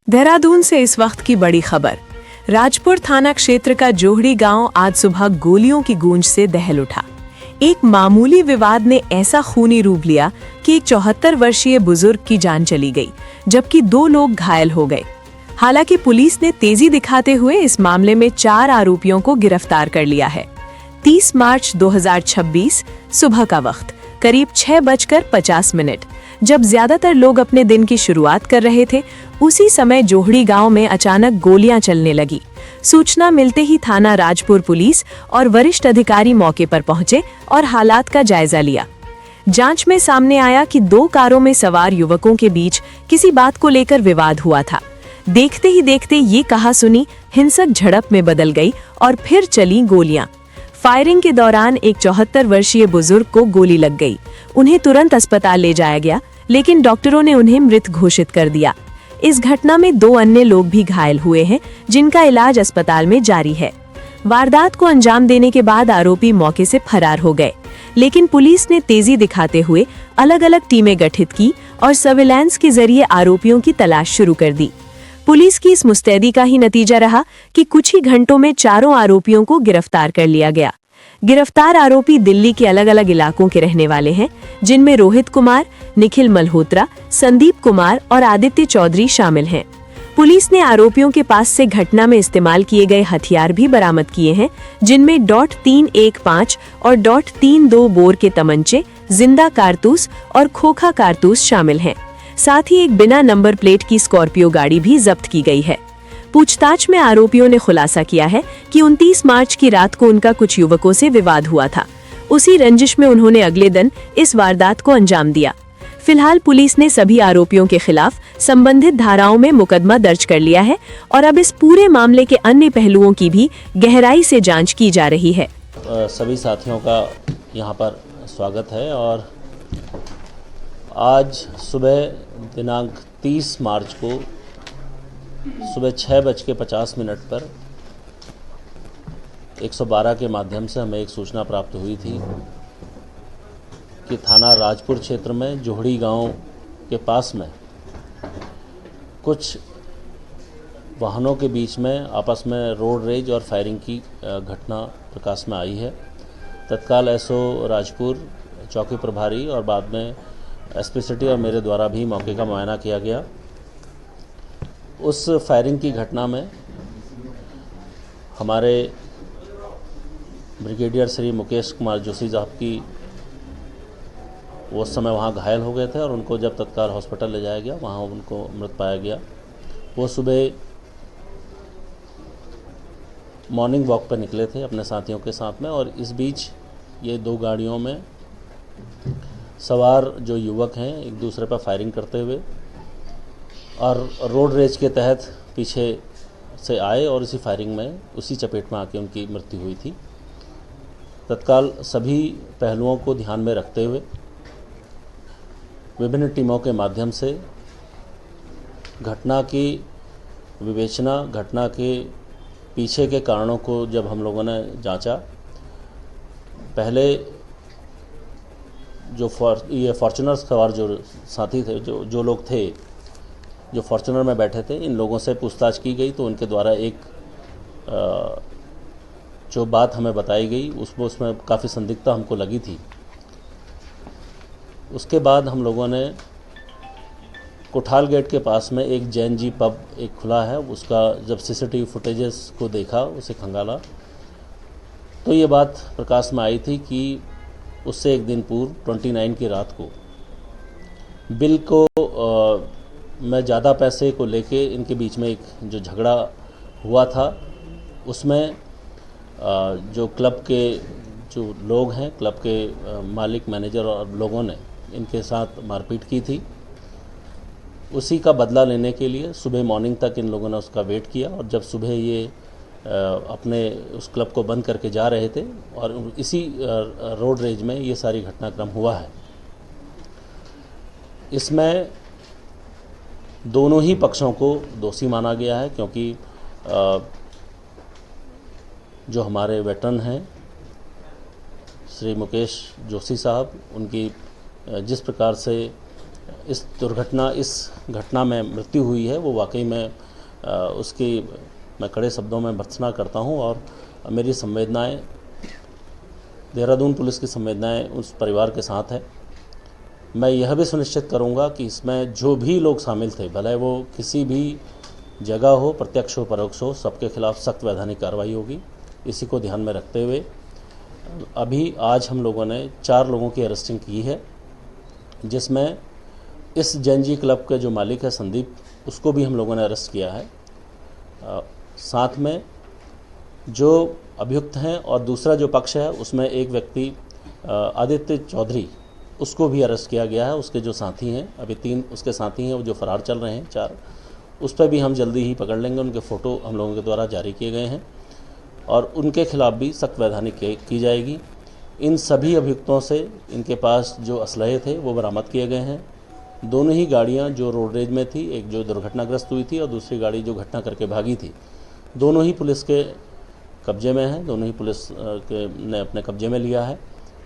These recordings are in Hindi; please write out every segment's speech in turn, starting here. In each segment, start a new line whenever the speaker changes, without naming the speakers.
देहरादून से इस वक्त की बड़ी खबर। राजपुर थाना क्षेत्र का जोहड़ी गांव आज सुबह गोलियों की गूंज से दहल उठा। एक मामूली विवाद ने ऐसा खूनी रूप लिया कि एक 74 वर्षीय बुजुर्ग की जान चली गई, जबकि 2 लोग घायल हो गए। हालांकि पुलिस ने तेजी दिखाते हुए इस मामले में 4 आरोपियों को गिरफ्तार कर लिया है। 30 मार्च 2026 सुबह का वक्त करीब 6:50 जब ज्यादातर लोग अपने दिन की शुरुआत कर रहे थे, उसी समय जोहड़ी गांव में अचानक गोलियां चलने लगी। सूचना मिलते ही थाना राजपुर पुलिस और वरिष्ठ अधिकारी मौके पर पहुंचे और हालात का जायजा लिया। जांच में सामने आया कि 2 कारों में सवार युवकों के बीच किसी बात को लेकर विवाद हुआ था। देखते ही देखते ये कहासुनी हिंसक झड़प में बदल गई और फिर चली गोलियां। फायरिंग के दौरान एक 74 वर्षीय बुजुर्ग को गोली लग गई। उन्हें तुरंत अस्पताल ले जाया गया, लेकिन डॉक्टरों ने उन्हें मृत घोषित कर दिया। इस घटना में 2 अन्य लोग भी घायल हुए हैं, जिनका इलाज अस्पताल में जारी है। वारदात को अंजाम देने के बाद आरोपी मौके से फरार हो गए, लेकिन पुलिस ने तेजी दिखाते हुए अलग अलग टीमें गठित की और सर्विलांस के जरिए आरोपियों की तलाश शुरू कर दी। पुलिस की इस मुस्तैदी का ही नतीजा रहा कि कुछ ही घंटों में 4 आरोपियों को गिरफ्तार कर लिया गया। गिरफ्तार आरोपी दिल्ली के अलग अलग इलाकों के रहने वाले हैं, जिनमें रोहित कुमार, निखिल मल्होत्रा, संदीप कुमार और आदित्य चौधरी शामिल हैं। पुलिस ने आरोपियों के पास से घटना में इस्तेमाल किए गए हथियार भी बरामद किए हैं, जिनमें .315 और .32 बोर के तमंचे, जिंदा कारतूस और खोखा कारतूस शामिल हैं। साथ ही एक बिना नंबर प्लेट की स्कॉर्पियो गाड़ी भी जब्त की गई है। पूछताछ में आरोपियों ने खुलासा किया है कि 29 मार्च की रात को उनका कुछ युवकों से विवाद हुआ था। उसी रंजिश में उन्होंने अगले दिन इस वारदात को अंजाम दिया। फिलहाल पुलिस ने सभी आरोपियों के खिलाफ संबंधित धाराओं में मुकदमा दर्ज कर लिया है और अब इस पूरे मामले के अन्य पहलुओं की भी गहराई से जांच की जा रही है।
सभी साथियों का यहाँ पर स्वागत है। और आज सुबह दिनांक 30 मार्च को सुबह 6:50 पर 112 के माध्यम से हमें एक सूचना प्राप्त हुई थी कि थाना राजपुर क्षेत्र में जोहड़ी गांव के पास में कुछ वाहनों के बीच में आपस में रोड रेज और फायरिंग की घटना प्रकाश में आई है। तत्काल एसओ राजपुर, चौकी प्रभारी और बाद में एसपी सिटी और मेरे द्वारा भी मौके का मुआयना किया गया। उस फायरिंग की घटना में हमारे ब्रिगेडियर श्री मुकेश कुमार जोशी साहब की वो उस समय वहाँ घायल हो गए थे और उनको जब तत्काल हॉस्पिटल ले जाया गया, वहाँ उनको मृत पाया गया। वो सुबह मॉर्निंग वॉक पर निकले थे अपने साथियों के साथ में, और इस बीच ये 2 गाड़ियों में सवार जो युवक हैं एक दूसरे पर फायरिंग करते हुए और रोड रेज के तहत पीछे से आए और इसी फायरिंग में उसी चपेट में आके उनकी मृत्यु हुई थी। तत्काल सभी पहलुओं को ध्यान में रखते हुए विभिन्न टीमों के माध्यम से घटना की विवेचना, घटना के पीछे के कारणों को जब हम लोगों ने जांचा, पहले जो ये फॉर्च्यूनर सवार जो साथी थे, जो लोग थे जो फॉर्च्यूनर में बैठे थे, इन लोगों से पूछताछ की गई तो उनके द्वारा एक जो बात हमें बताई गई उसमें काफ़ी संदिग्धता हमको लगी थी। उसके बाद हम लोगों ने कोठाल गेट के पास में एक जैन जी पब एक खुला है, उसका जब सीसीटीवी फुटेजेस को देखा, उसे खंगाला, तो ये बात प्रकाश में आई थी कि उससे एक दिन पूर्व 29 की रात को बिल को में ज़्यादा पैसे को लेके इनके बीच में एक जो झगड़ा हुआ था, उसमें जो क्लब के जो लोग हैं, क्लब के मालिक, मैनेजर और लोगों ने इनके साथ मारपीट की थी। उसी का बदला लेने के लिए सुबह मॉर्निंग तक इन लोगों ने उसका वेट किया और जब सुबह ये अपने उस क्लब को बंद करके जा रहे थे और इसी रोड रेज में ये सारी घटनाक्रम हुआ है। इसमें दोनों ही पक्षों को दोषी माना गया है, क्योंकि जो हमारे वेटरन हैं श्री मुकेश जोशी साहब, उनकी जिस प्रकार से इस घटना में मृत्यु हुई है वो वाकई में उसकी मैं कड़े शब्दों में भर्त्सना करता हूं और मेरी संवेदनाएं, देहरादून पुलिस की संवेदनाएं उस परिवार के साथ है। मैं यह भी सुनिश्चित करूंगा कि इसमें जो भी लोग शामिल थे, भले वो किसी भी जगह हो, प्रत्यक्ष हो परोक्ष हो, सबके खिलाफ सख्त वैधानिक कार्रवाई होगी। इसी को ध्यान में रखते हुए अभी आज हम लोगों ने 4 लोगों की अरेस्टिंग की है, जिसमें इस जैन क्लब के जो मालिक है संदीप, उसको भी हम लोगों ने अरेस्ट किया है। साथ में जो अभियुक्त हैं और दूसरा जो पक्ष है उसमें एक व्यक्ति आदित्य चौधरी, उसको भी अरेस्ट किया गया है। उसके जो साथी हैं, अभी 3 उसके साथी हैं वो जो फरार चल रहे हैं 4, उस पर भी हम जल्दी ही पकड़ लेंगे। उनके फ़ोटो हम लोगों के द्वारा जारी किए गए हैं और उनके खिलाफ भी सख्त वैधानिक की जाएगी। इन सभी अभियुक्तों से इनके पास जो असलहे थे वो बरामद किए गए हैं। दोनों ही गाड़ियां जो रोड रेज में थी, एक जो दुर्घटनाग्रस्त हुई थी और दूसरी गाड़ी जो घटना करके भागी थी, दोनों ही पुलिस के कब्जे में हैं। दोनों ही पुलिस ने अपने कब्जे में लिया है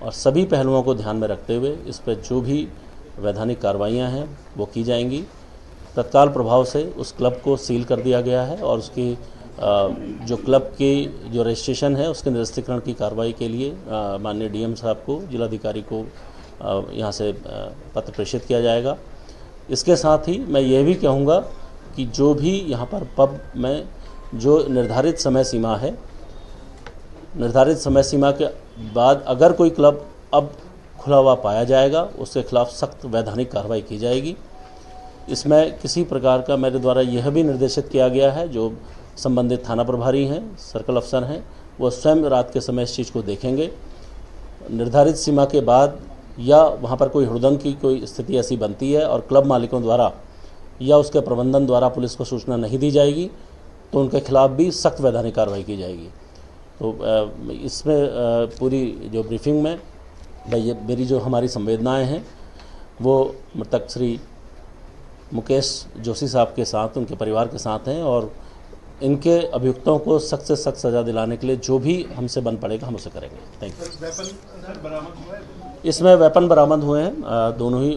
और सभी पहलुओं को ध्यान में रखते हुए इस पर जो भी वैधानिक कार्रवाइयाँ हैं वो की जाएंगी। तत्काल प्रभाव से उस क्लब को सील कर दिया गया है और उसकी जो क्लब की जो रजिस्ट्रेशन है उसके निरस्तीकरण की कार्रवाई के लिए माननीय डीएम साहब को, जिलाधिकारी को यहाँ से पत्र प्रेषित किया जाएगा। इसके साथ ही मैं ये भी कहूँगा कि जो भी यहाँ पर पब में जो निर्धारित समय सीमा है, निर्धारित समय सीमा के बाद अगर कोई क्लब अब खुला हुआ पाया जाएगा, उसके खिलाफ सख्त वैधानिक कार्रवाई की जाएगी। इसमें किसी प्रकार का मेरे द्वारा यह भी निर्देशित किया गया है, जो संबंधित थाना प्रभारी हैं, सर्कल अफसर हैं, वो स्वयं रात के समय इस चीज़ को देखेंगे। निर्धारित सीमा के बाद या वहाँ पर कोई हुड़दंग की कोई स्थिति ऐसी बनती है और क्लब मालिकों द्वारा या उसके प्रबंधन द्वारा पुलिस को सूचना नहीं दी जाएगी तो उनके खिलाफ भी सख्त वैधानिक कार्रवाई की जाएगी। तो इसमें पूरी जो ब्रीफिंग में मेरी जो हमारी संवेदनाएं हैं वो मृतक श्री मुकेश जोशी साहब के साथ, उनके परिवार के साथ हैं और इनके अभियुक्तों को सख्त से सख्त सज़ा दिलाने के लिए जो भी हमसे बन पड़ेगा हम उसे करेंगे। Thank you. इसमें वेपन बरामद हुए हैं, दोनों ही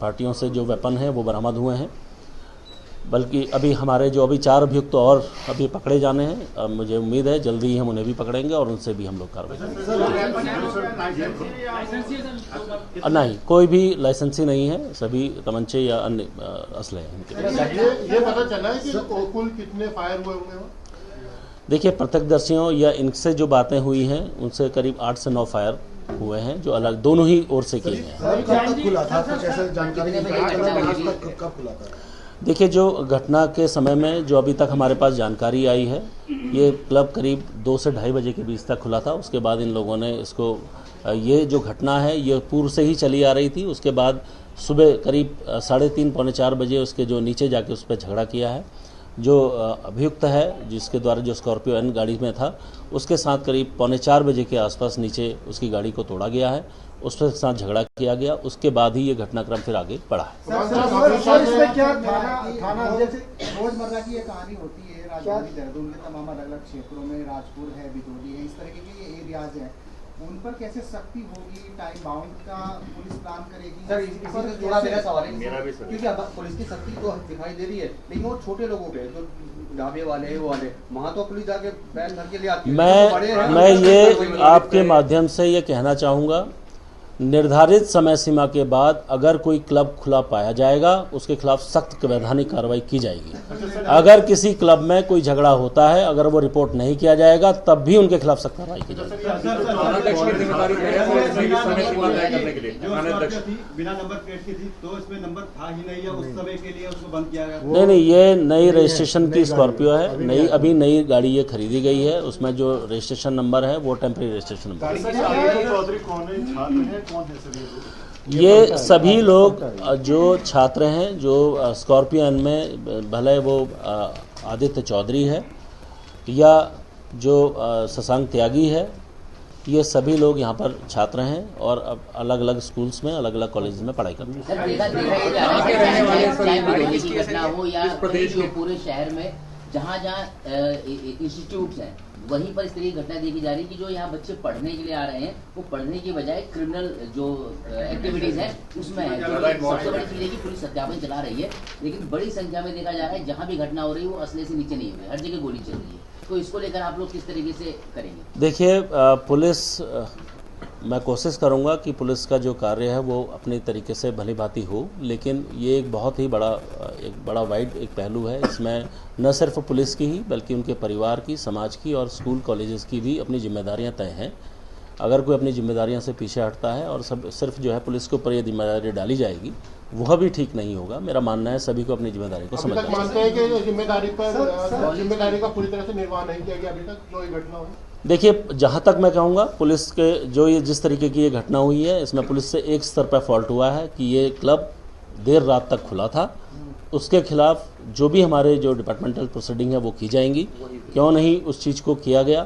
पार्टियों से जो वेपन हैं वो बरामद हुए हैं। बल्कि अभी हमारे जो अभी 4 अभियुक्त अभी पकड़े जाने हैं। मुझे उम्मीद है जल्दी ही हम उन्हें भी पकड़ेंगे और उनसे भी हम लोग कार्रवाई करेंगे। नहीं, कोई भी लाइसेंसी नहीं है, सभी तमंचे या अन्य असले हैं इनके।
ये पता चला है कि कुल कितने फायर हुए होंगे?
देखिए, प्रत्यक्षदर्शियों या इनसे जो बातें हुई हैं उनसे करीब 8 से 9 फायर हुए हैं जो अलग दोनों ही ओर से किए हैं। देखिए, जो घटना के समय में जो अभी तक हमारे पास जानकारी आई है, ये क्लब करीब 2 से 2:30 बजे के बीच तक खुला था। उसके बाद इन लोगों ने इसको, ये जो घटना है ये पूर्व से ही चली आ रही थी। उसके बाद सुबह करीब 3:30 पौने 4 बजे उसके जो नीचे जाके उस पर झगड़ा किया है। जो अभियुक्त है जिसके द्वारा जो स्कॉर्पियो एन गाड़ी में था, उसके साथ करीब पौने 4 बजे के आसपास नीचे उसकी गाड़ी को तोड़ा गया है, उसके साथ झगड़ा किया गया। उसके बाद ही ये घटनाक्रम फिर आगे बढ़ा है।
रोजमर्रा की ये कहानी होती है राजधानी देहरादून के तमाम अलग-अलग क्षेत्रों में, राजपुर है, बिजोली है, इस तरह के ये एरियाज हैं, उन पर कैसे सख्ती होगी? टाइम बाउंड का पुलिस प्लान करेगी?
सर, इसी से जुड़ा मेरा सवाल है, क्योंकि अब पुलिस की सख्ती तो दिखाई दे रही है, लेकिन वो छोटे लोगों पे जो ढाबे वाले हैं वो वाले, वहाँ तो पुलिस जाके बैन घर के लिए आती है।
मैं ये आपके माध्यम से ये कहना चाहूँगा, निर्धारित समय सीमा के बाद अगर कोई क्लब खुला पाया जाएगा उसके खिलाफ सख्त वैधानिक कार्रवाई की जाएगी। अगर किसी क्लब में कोई झगड़ा होता है, अगर वो रिपोर्ट नहीं किया जाएगा तब भी उनके खिलाफ सख्त कार्रवाई की जाएगी।
बिना नंबर प्लेट की थी तो इसमें नंबर था ही नहीं, उस समय के लिए उसको बंद किया गया।
नहीं, ये नई रजिस्ट्रेशन की स्कॉर्पियो है, अभी नई गाड़ी ये खरीदी गई है। उसमें जो रजिस्ट्रेशन नंबर है वो टेम्परेरी रजिस्ट्रेशन नंबर है। ये सभी लोग जो छात्र हैं, जो स्कॉर्पियन में, भले वो आदित्य चौधरी है या जो शशांक त्यागी है, ये सभी लोग यहाँ पर छात्र हैं और अब अलग अलग स्कूल्स में, अलग अलग कॉलेज में पढ़ाई करते हैं।
पूरे शहर में जहाँ इंस्टीट्यूट्स हैं वहीं पर इस तरह की घटना देखी जा रही है कि जो यहाँ बच्चे पढ़ने के लिए आ रहे हैं वो पढ़ने की बजाय क्रिमिनल जो एक्टिविटीज़ हैं उसमें है। सबसे बड़ी चीज़ है कि पुलिस सत्यापन चला रही है, लेकिन बड़ी संख्या में देखा जा रहा है जहाँ भी घटना हो रही है वो असले से नीचे नहीं हो रही, हर जगह गोली चल रही है। तो इसको लेकर आप लोग किस तरीके से करेंगे?
देखिए, पुलिस, मैं कोशिश करूंगा कि पुलिस का जो कार्य है वो अपनी तरीके से भली भांति हो, लेकिन ये एक बहुत ही बड़ा वाइड एक पहलू है। इसमें न सिर्फ पुलिस की ही बल्कि उनके परिवार की, समाज की और स्कूल कॉलेजेस की भी अपनी जिम्मेदारियां तय हैं। अगर कोई अपनी जिम्मेदारियों से पीछे हटता है और सिर्फ जो है पुलिस के ऊपर ये जिम्मेदारी डाली जाएगी, वह भी ठीक नहीं होगा। मेरा मानना है सभी को अपनी जिम्मेदारी को समझना चाहिए।
मानते हैं कि जिम्मेदारी का पूरी तरह से निर्वाह नहीं किया गया अभी तक जो ये घटना हुई?
देखिए, जहाँ तक मैं कहूँगा, पुलिस के जो ये जिस तरीके की ये घटना हुई है, इसमें पुलिस से एक स्तर पर फॉल्ट हुआ है कि ये क्लब देर रात तक खुला था। उसके खिलाफ जो भी हमारे जो डिपार्टमेंटल प्रोसीडिंग है वो की जाएंगी। क्यों नहीं उस चीज़ को किया गया,